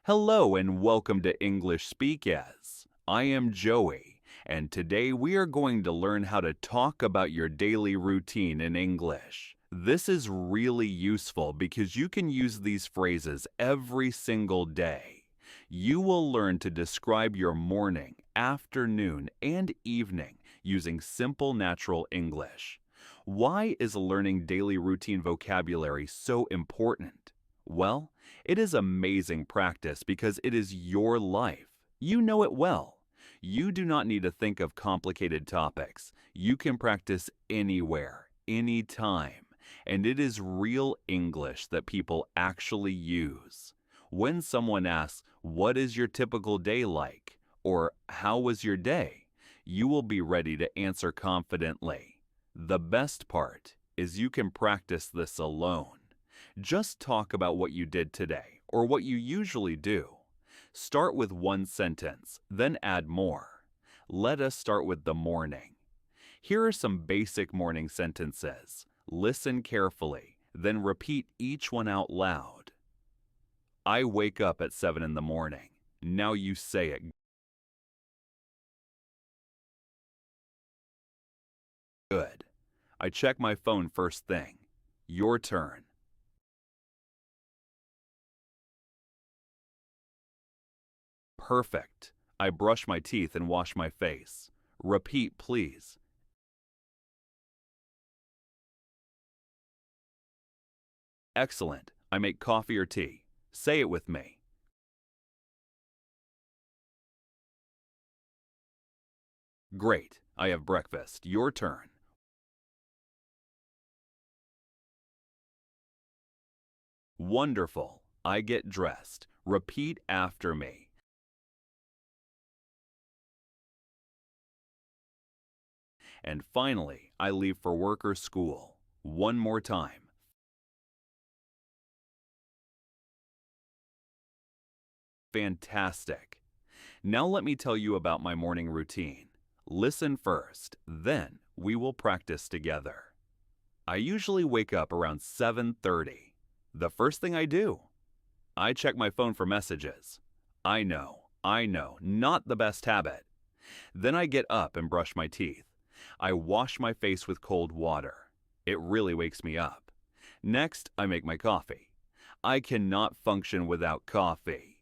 Hello and welcome to EnglishSpeakEz. I am Joey, and today we are going to learn how to talk about your daily routine in English. This is really useful because you can use these phrases every single day. You will learn to describe your morning, afternoon, and evening using simple natural English. Why is learning daily routine vocabulary so important? Well, it is amazing practice because it is your life. You know it well. You do not need to think of complicated topics. You can practice anywhere, anytime, and it is real English that people actually use. When someone asks, "What is your typical day like?" or "How was your day?" you will be ready to answer confidently. The best part is you can practice this alone. Just talk about what you did today or what you usually do. Start with one sentence, then add more. Let us start with the morning. Here are some basic morning sentences. Listen carefully, then repeat each one out loud. I wake up at 7 in the morning. Now you say it. Good. I check my phone first thing. Your turn. Perfect. I brush my teeth and wash my face. Repeat, please. Excellent. I make coffee or tea. Say it with me. Great. I have breakfast. Your turn. Wonderful. I get dressed. Repeat after me. And finally, I leave for work or school. One more time. Fantastic. Now let me tell you about my morning routine. Listen first, then we will practice together. I usually wake up around 7:30. The first thing I do, I check my phone for messages. I know, not the best habit. Then I get up and brush my teeth. I wash my face with cold water. It really wakes me up. Next, I make my coffee. I cannot function without coffee.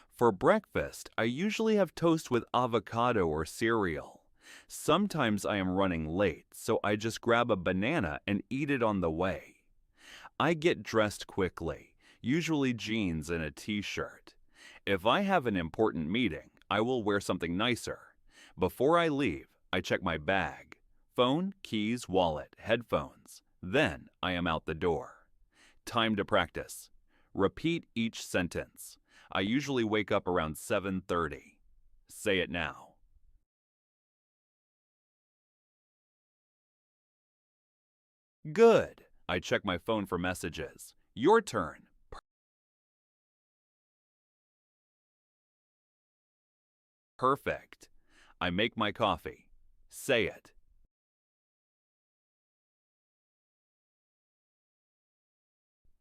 For breakfast, I usually have toast with avocado or cereal. Sometimes I am running late, so I just grab a banana and eat it on the way. I get dressed quickly, usually jeans and a t-shirt. If I have an important meeting, I will wear something nicer. Before I leave, I check my bag. Phone, keys, wallet, headphones. Then I am out the door. Time to practice. Repeat each sentence. I usually wake up around 7:30. Say it now. Good. I check my phone for messages. Your turn. Perfect. I make my coffee. Say it.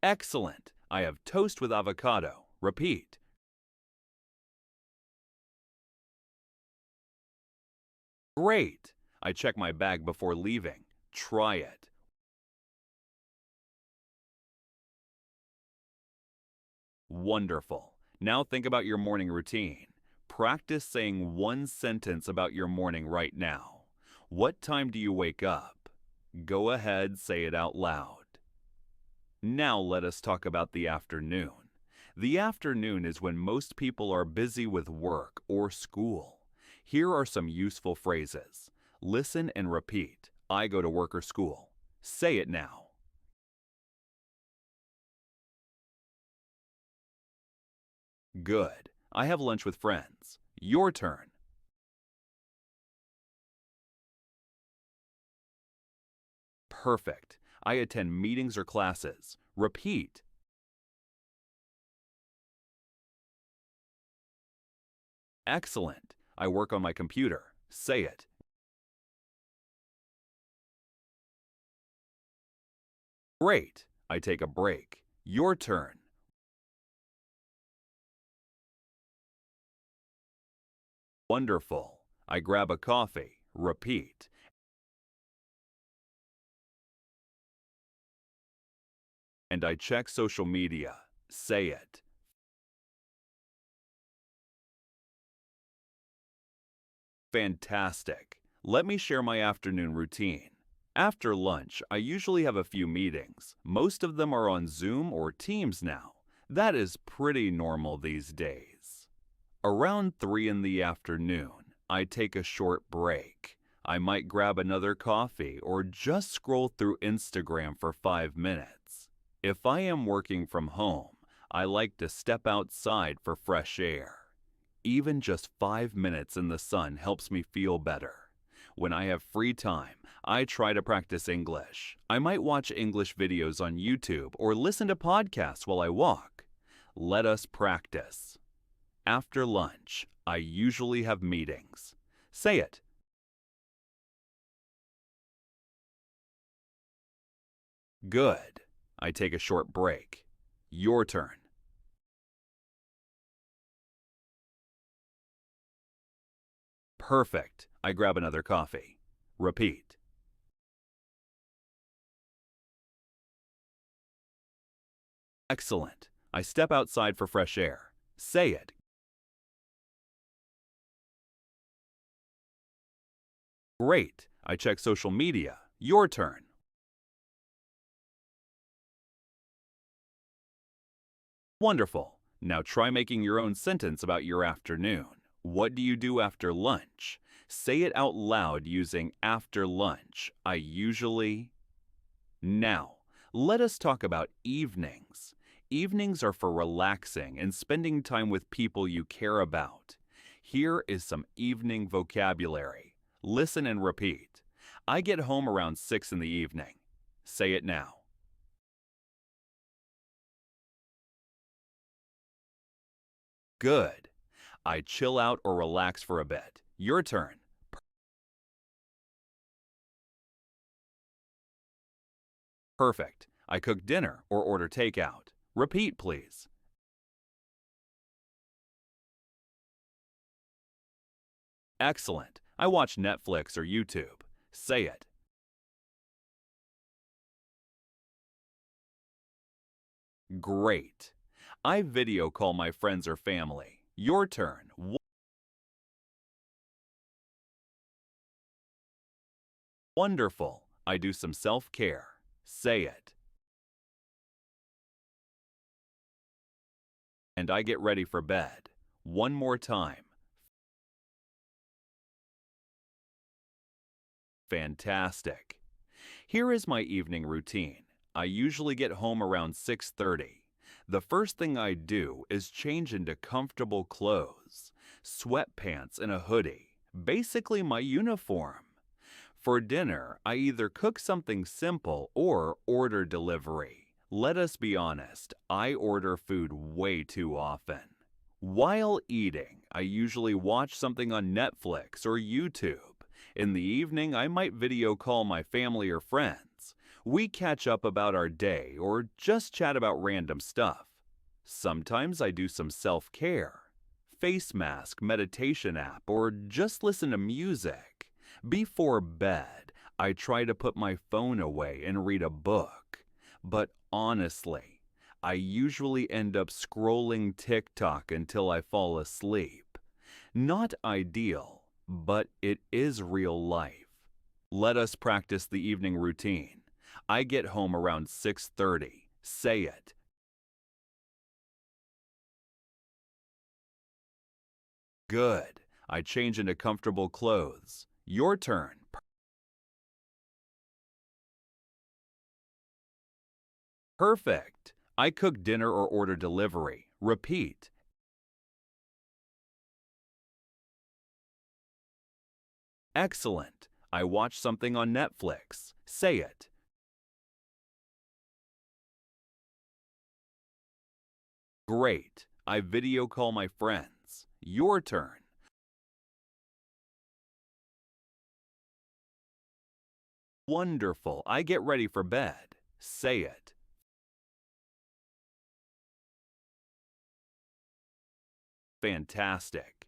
Excellent. I have toast with avocado. Repeat. Great. I check my bag before leaving. Try it. Wonderful. Now think about your morning routine. Practice saying one sentence about your morning right now. What time do you wake up? Go ahead, say it out loud. Now let us talk about the afternoon. The afternoon is when most people are busy with work or school. Here are some useful phrases. Listen and repeat. I go to work or school. Say it now. Good. I have lunch with friends. Your turn. Perfect. I attend meetings or classes. Repeat. Excellent. I work on my computer. Say it. Great. I take a break. Your turn. Wonderful. I grab a coffee. Repeat. And I check social media. Say it. Fantastic. Let me share my afternoon routine. After lunch, I usually have a few meetings. Most of them are on Zoom or Teams now. That is pretty normal these days. Around 3 in the afternoon, I take a short break. I might grab another coffee or just scroll through Instagram for 5 minutes. If I am working from home, I like to step outside for fresh air. Even just 5 minutes in the sun helps me feel better. When I have free time, I try to practice English. I might watch English videos on YouTube or listen to podcasts while I walk. Let us practice. After lunch, I usually have meetings. Say it. Good. I take a short break. Your turn. Perfect. I grab another coffee. Repeat. Excellent. I step outside for fresh air. Say it. Great. I check social media. Your turn. Wonderful. Now try making your own sentence about your afternoon. What do you do after lunch? Say it out loud using after lunch. I usually... Now, let us talk about evenings. Evenings are for relaxing and spending time with people you care about. Here is some evening vocabulary. Listen and repeat. I get home around 6 in the evening. Say it now. Good. I chill out or relax for a bit. Your turn. Perfect. I cook dinner or order takeout. Repeat, please. Excellent. I watch Netflix or YouTube. Say it. Great. I video call my friends or family. Your turn. Wonderful. I do some self-care. Say it. And I get ready for bed. One more time. Fantastic. Here is my evening routine. I usually get home around 6:30. The first thing I do is change into comfortable clothes, sweatpants and a hoodie, basically my uniform. For dinner, I either cook something simple or order delivery. Let us be honest, I order food way too often. While eating, I usually watch something on Netflix or YouTube. In the evening, I might video call my family or friends. We catch up about our day or just chat about random stuff. Sometimes I do some self-care, face mask, meditation app, or just listen to music. Before bed, I try to put my phone away and read a book. But honestly, I usually end up scrolling TikTok until I fall asleep. Not ideal, but it is real life. Let us practice the evening routine. I get home around 6:30. Say it. Good. I change into comfortable clothes. Your turn. Perfect. I cook dinner or order delivery. Repeat. Excellent. I watch something on Netflix. Say it. Great. I video call my friends. Your turn. Wonderful. I get ready for bed. Say it. Fantastic.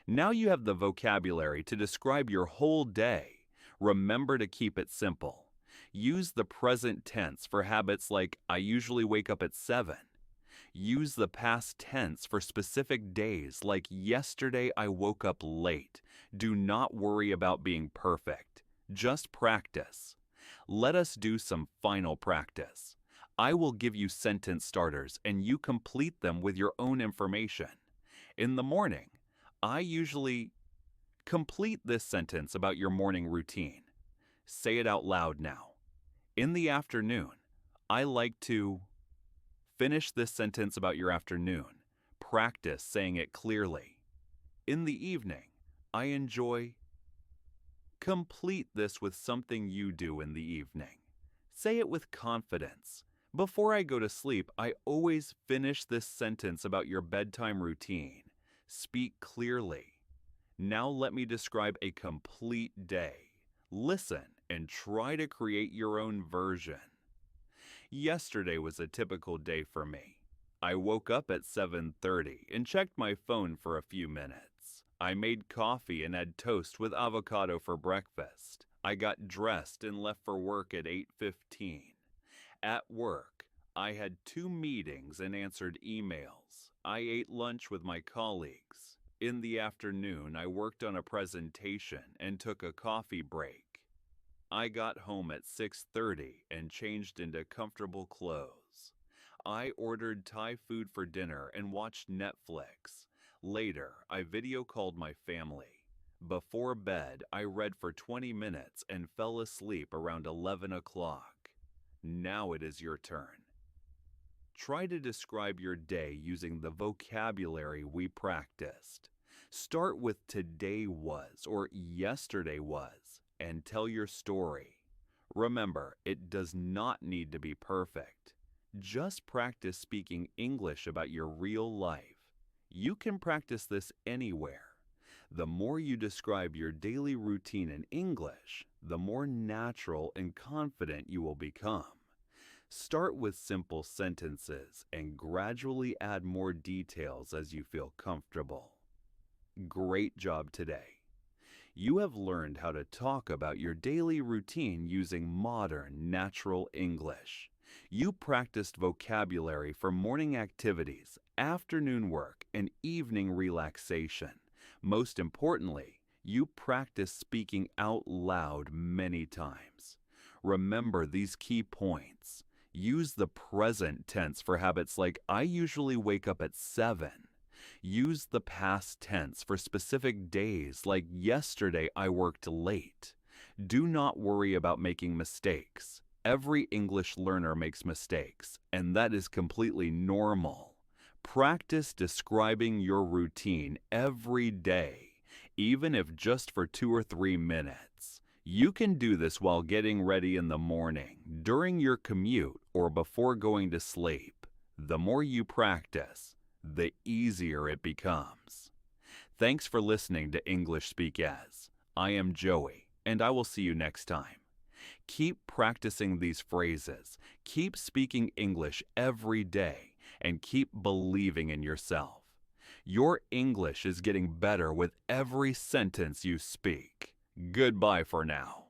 Now you have the vocabulary to describe your whole day. Remember to keep it simple. Use the present tense for habits like I usually wake up at 7. Use the past tense for specific days like yesterday I woke up late. Do not worry about being perfect. Just practice. Let us do some final practice. I will give you sentence starters and you complete them with your own information. In the morning, I usually complete this sentence about your morning routine. Say it out loud now. In the afternoon, I like to finish this sentence about your afternoon. Practice saying it clearly. In the evening, I enjoy. Complete this with something you do in the evening. Say it with confidence. Before I go to sleep, I always finish this sentence about your bedtime routine. Speak clearly. Now let me describe a complete day. Listen and try to create your own version. Yesterday was a typical day for me. I woke up at 7:30 and checked my phone for a few minutes. I made coffee and had toast with avocado for breakfast. I got dressed and left for work at 8:15. At work, I had 2 meetings and answered emails. I ate lunch with my colleagues. In the afternoon, I worked on a presentation and took a coffee break. I got home at 6:30 and changed into comfortable clothes. I ordered Thai food for dinner and watched Netflix. Later, I video called my family. Before bed, I read for 20 minutes and fell asleep around 11 o'clock. Now it is your turn. Try to describe your day using the vocabulary we practiced. Start with today was or yesterday was and tell your story. Remember, it does not need to be perfect. Just practice speaking English about your real life. You can practice this anywhere. The more you describe your daily routine in English, the more natural and confident you will become. Start with simple sentences and gradually add more details as you feel comfortable. Great job today. You have learned how to talk about your daily routine using modern, natural English. You practiced vocabulary for morning activities, afternoon work, and evening relaxation. Most importantly, you practiced speaking out loud many times. Remember these key points. Use the present tense for habits like I usually wake up at 7. Use the past tense for specific days like yesterday I worked late. Do not worry about making mistakes. Every English learner makes mistakes, and that is completely normal. Practice describing your routine every day, even if just for 2 or 3 minutes. You can do this while getting ready in the morning, during your commute, or before going to sleep. The more you practice, the easier it becomes. Thanks for listening to English Speak As. I am Joey, and I will see you next time. Keep practicing these phrases, keep speaking English every day, and keep believing in yourself. Your English is getting better with every sentence you speak. Goodbye for now.